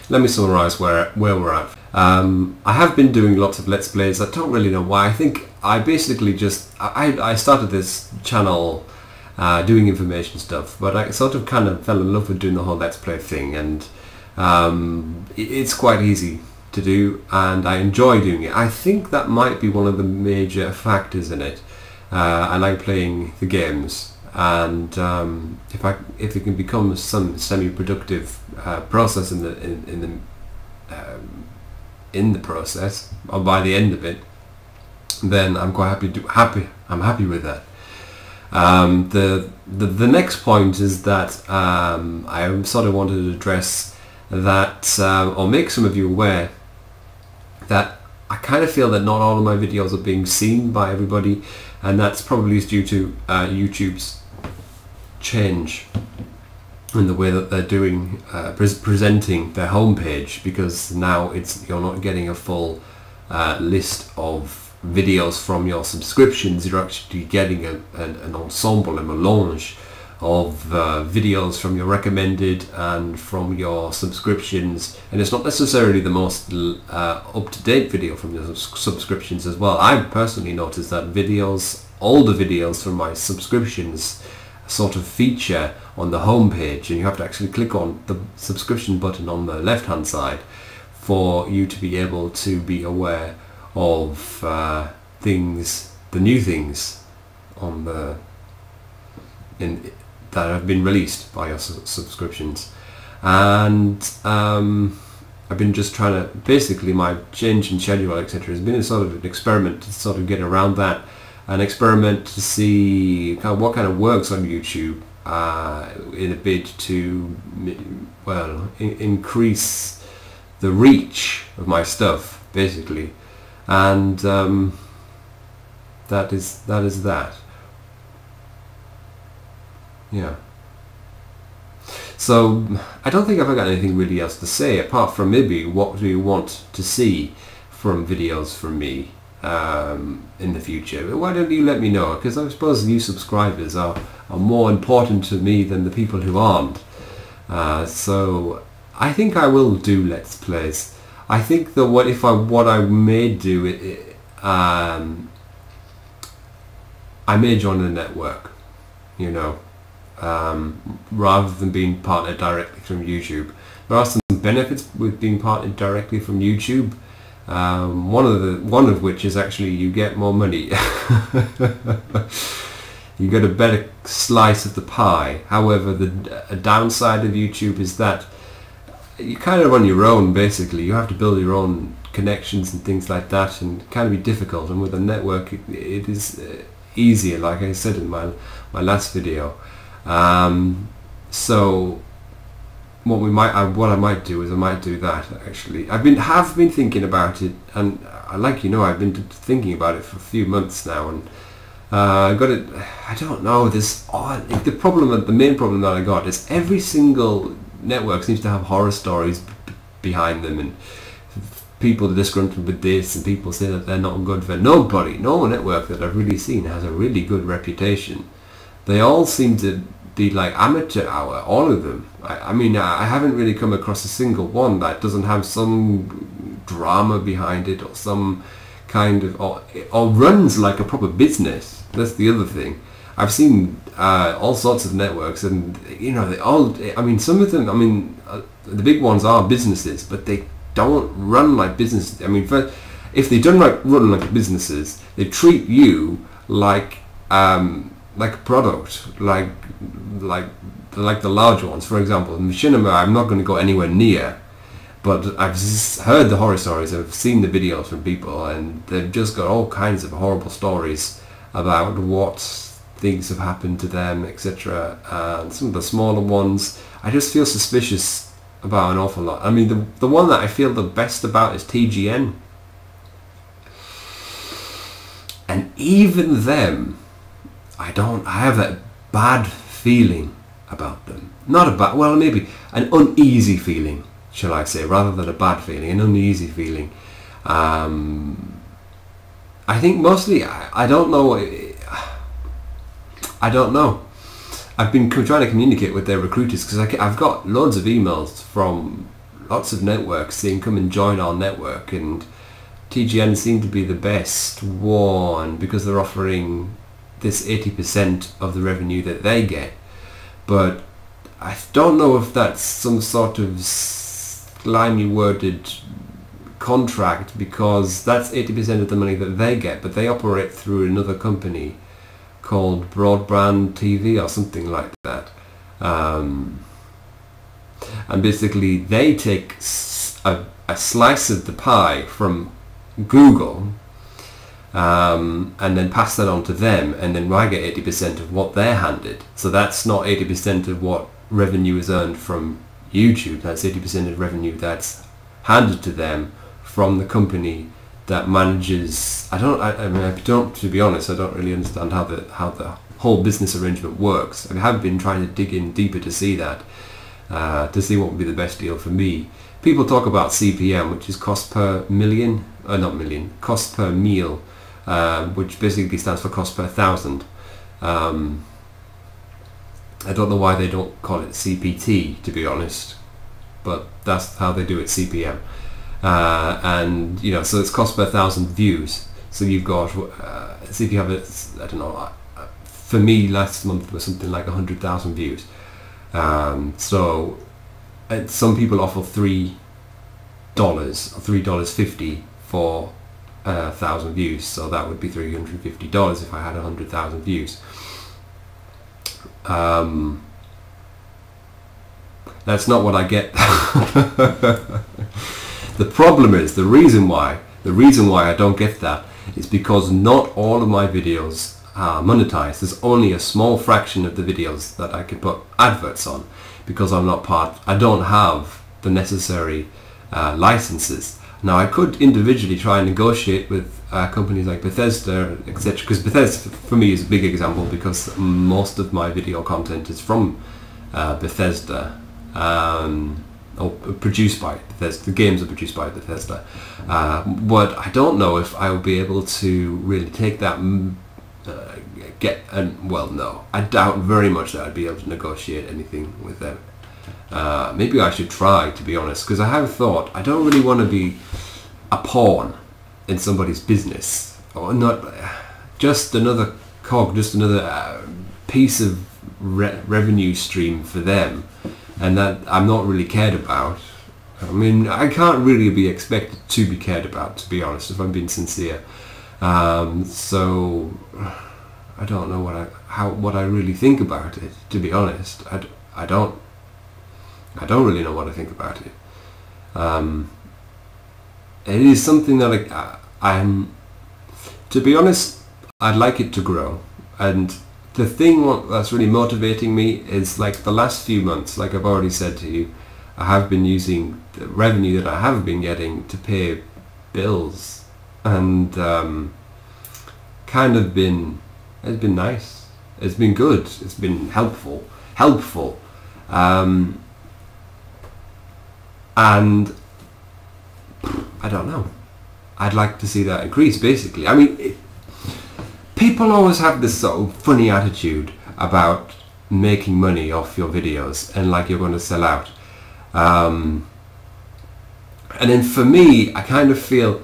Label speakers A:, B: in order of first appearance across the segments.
A: let me summarize where we're at. I have been doing lots of Let's Plays. I don't really know why. I think I basically just I started this channel doing information stuff, but I sort of kind of fell in love with doing the whole Let's Play thing, and it's quite easy to do and I enjoy doing it. I think that might be one of the major factors in it. I like playing the games, and if it can become some semi-productive process in the process, or by the end of it, then I'm quite I'm happy with that. The next point is that I sort of wanted to address that, or make some of you aware that I kind of feel that not all of my videos are being seen by everybody, and that's probably due to YouTube's change in the way that they're doing presenting their homepage, because now you're not getting a full list of videos from your subscriptions. You're actually getting an ensemble, a melange of videos from your recommended and from your subscriptions, and it's not necessarily the most up-to-date video from your subscriptions as well. I personally noticed that older videos from my subscriptions sort of feature on the home page, and you have to actually click on the subscription button on the left hand side for you to be able to be aware of the new things on that have been released by your subscriptions. And I've been just trying to, basically my change in schedule, etc., has been a sort of an experiment to sort of get around that, an experiment to see what kind of works on YouTube in a bid to, well, increase the reach of my stuff, basically. And that is that. Yeah. So I don't think I've got anything really else to say, apart from maybe what do you want to see from videos from me in the future. Why don't you let me know? Because I suppose new subscribers are more important to me than the people who aren't. So I think I will do Let's Plays. I think that what I may do, I may join a network, you know, rather than being partnered directly from YouTube. There are some benefits with being partnered directly from YouTube. One of which is actually you get more money. You get a better slice of the pie. However, a downside of YouTube is that you kind of on your own, basically. You have to build your own connections and things like that, and it can be difficult. And with a network, it is easier, like I said in my last video. So what I might do is I might do that. Actually, have been thinking about it, and like you know, I've been thinking about it for a few months now, and I got it. I don't know. The main problem that I got is every single network seems to have horror stories behind them, and people are disgruntled with this, and people say that they're not good for nobody. No network that I've really seen has a really good reputation. They all seem to be like amateur hour, all of them. I mean, I haven't really come across a single one that doesn't have some drama behind it, or some kind of, or runs like a proper business. That's the other thing. I've seen all sorts of networks, and you know, they all, I mean, some of them, I mean, the big ones are businesses, but they don't run like businesses. I mean, if they don't run like businesses, they treat you like a product, like the large ones. For example, Machinima, I'm not going to go anywhere near, but I've heard the horror stories, I've seen the videos from people, and they've just got all kinds of horrible stories about what things have happened to them, etc. And some of the smaller ones, I just feel suspicious about an awful lot. I mean, the one that I feel the best about is TGN, and even them, I have that bad feeling about them. Not a bad, well, maybe an uneasy feeling, shall I say, rather than a bad feeling, an uneasy feeling. I think mostly, I don't know. I've been trying to communicate with their recruiters, because I've got loads of emails from lots of networks saying come and join our network, and TGN seemed to be the best one because they're offering this 80% of the revenue that they get. But I don't know if that's some sort of slimy worded contract, because that's 80% of the money that they get, but they operate through another company called Broadband TV or something like that. And basically they take a slice of the pie from Google and then pass that on to them, and then I get 80% of what they're handed. So that's not 80% of what revenue is earned from YouTube, that's 80% of revenue that's handed to them from the company that manages. I don't, to be honest, I don't really understand how the whole business arrangement works. I haven't been trying to dig in deeper to see that, to see what would be the best deal for me. People talk about CPM, which is cost per million, not million, cost per meal, which basically stands for cost per thousand. I don't know why they don't call it CPT, to be honest, but that's how they do it, CPM. And you know, so it's cost per thousand views. So you've got, see if you have it, I don't know, for me last month was something like 100,000 views. So some people offer $3 or $3.50 for 1,000 views, so that would be $350 if I had 100,000 views. That's not what I get. The problem is, the reason why I don't get that is because not all of my videos are monetized. There's only a small fraction of the videos that I can put adverts on, because I don't have the necessary licenses. Now I could individually try and negotiate with companies like Bethesda, etc., because Bethesda for me is a big example, because most of my video content is from Bethesda, or produced by Bethesda. The games are produced by Bethesda, but I don't know if I will be able to really take that well, no, I doubt very much that I'd be able to negotiate anything with them. Maybe I should try, to be honest, because I have thought I don't really want to be a pawn in somebody's business, or not just another cog, just another piece of revenue stream for them, and that I'm not really cared about. I mean, I can't really be expected to be cared about, to be honest, if I'm being sincere. So I don't know what I really think about it, to be honest. I don't really know what I think about it. It is something that I'm, to be honest, I'd like it to grow. And the thing that's really motivating me is, like, the last few months, like I've already said to you, I have been using the revenue that I have been getting to pay bills, and kind of been, it's been nice, it's been good, it's been helpful, and I don't know, I'd like to see that increase, basically. I mean, people always have this sort of funny attitude about making money off your videos, and like you're going to sell out. And then for me, I kind of feel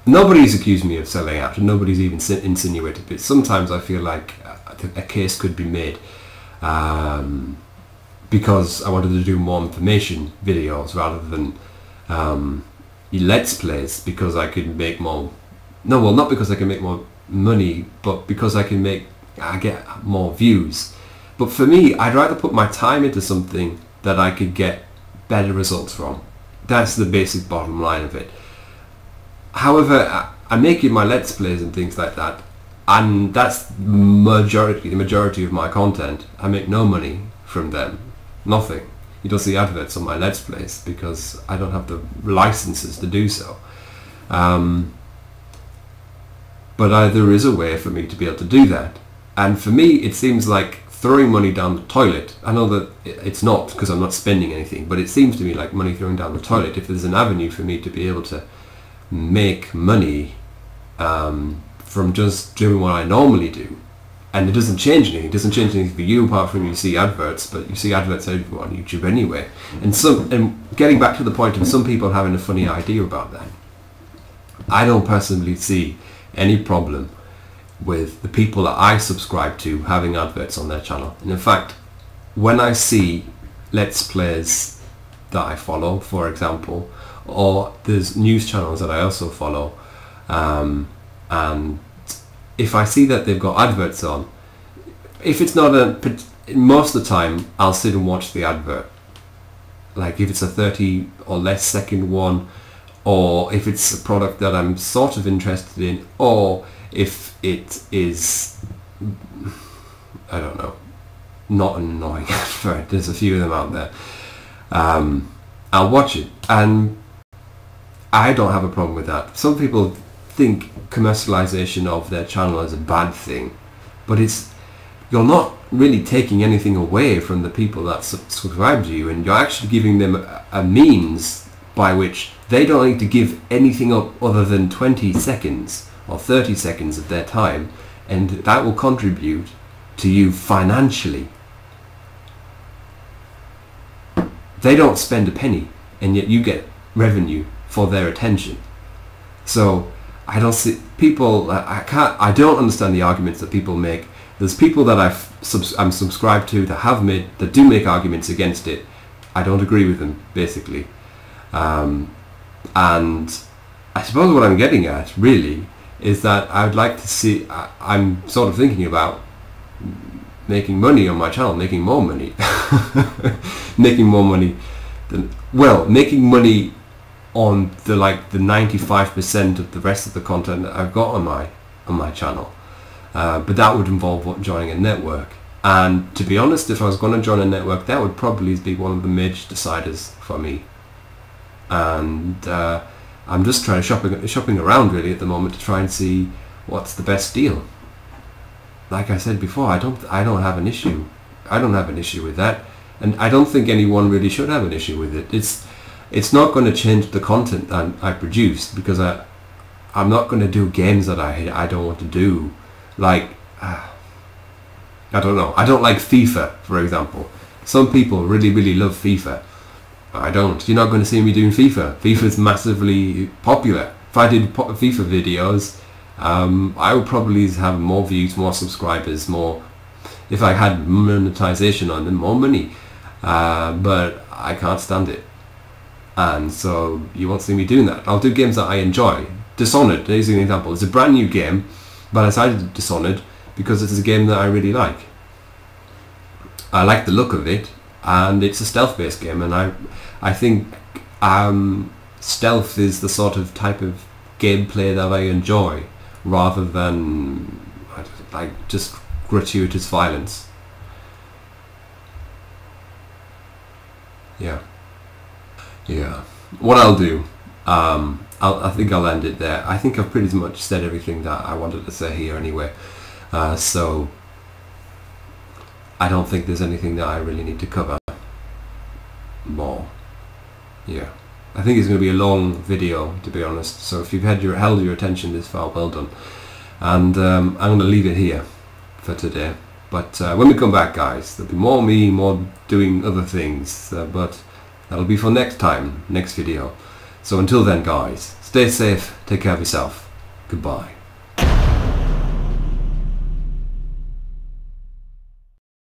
A: nobody's accused me of selling out, and nobody's even insinuated, but sometimes I feel like a case could be made, because I wanted to do more information videos rather than let's plays, because I could make more, no, well, not because I can make more money, but because I get more views. But for me, I'd rather put my time into something that I could get better results from. That's the basic bottom line of it. However, I'm making my Let's Plays and things like that, and that's the majority of my content. I make no money from them. Nothing. You don't see adverts on my Let's Plays because I don't have the licenses to do so. But there is a way for me to be able to do that. And for me, it seems like throwing money down the toilet. I know that it's not, because I'm not spending anything, but it seems to me like money thrown down the toilet. If there's an avenue for me to be able to make money from just doing what I normally do, and it doesn't change anything. It doesn't change anything for you apart from you see adverts, but you see adverts on YouTube anyway. And getting back to the point of some people having a funny idea about that, I don't personally see any problem with the people that I subscribe to having adverts on their channel. And in fact, when I see Let's Plays that I follow, for example, or there's news channels that I also follow, and if I see that they've got adverts on, if it's not most of the time I'll sit and watch the advert. Like if it's a 30 or less second one, or if it's a product that I'm sort of interested in, or if it is, I don't know, not an annoying advert, there's a few of them out there, I'll watch it, and I don't have a problem with that. Some people think commercialization of their channel is a bad thing, but you're not really taking anything away from the people that subscribe to you, and you're actually giving them a means by which they don't need to give anything up other than 20 seconds or 30 seconds of their time, and that will contribute to you financially. They don't spend a penny, and yet you get revenue for their attention. So I don't see people. I don't understand the arguments that people make. There's people that I'm subscribed to that do make arguments against it. I don't agree with them, basically. And I suppose what I'm getting at really is that I'd like to see. I'm sort of thinking about making money on my channel, making more money, making more money making money on the 95% of the rest of the content that I've got on my channel, but that would involve joining a network. And to be honest, if I was going to join a network, that would probably be one of the major deciders for me. And I'm just trying to shopping around really at the moment to try and see what's the best deal. Like I said before, I don't have an issue. I don't have an issue with that, and I don't think anyone really should have an issue with it. It's not going to change the content that I produce, because I'm not going to do games that I don't want to do. Like I don't know. I don't like FIFA, for example. Some people really love FIFA. I don't. You're not going to see me doing FIFA. FIFA's massively popular. If I did FIFA videos, I would probably have more views, more subscribers, more. If I had monetization on them, more money. But I can't stand it, and so you won't see me doing that. I'll do games that I enjoy. Dishonored, here's an example. It's a brand new game, but I decided Dishonored because it's a game that I really like. I like the look of it, and it's a stealth-based game, and I think stealth is the sort of type of gameplay that I enjoy, rather than like just gratuitous violence. Yeah. What I'll do, I think I'll end it there. I think I've pretty much said everything that I wanted to say here anyway. So I don't think there's anything that I really need to cover more. Yeah. I think it's going to be a long video, to be honest. So if you've held your attention this far, well done. And I'm going to leave it here for today. But when we come back, guys, there'll be more me, more doing other things. But that'll be for next time, next video. So until then, guys, stay safe, take care of yourself. Goodbye.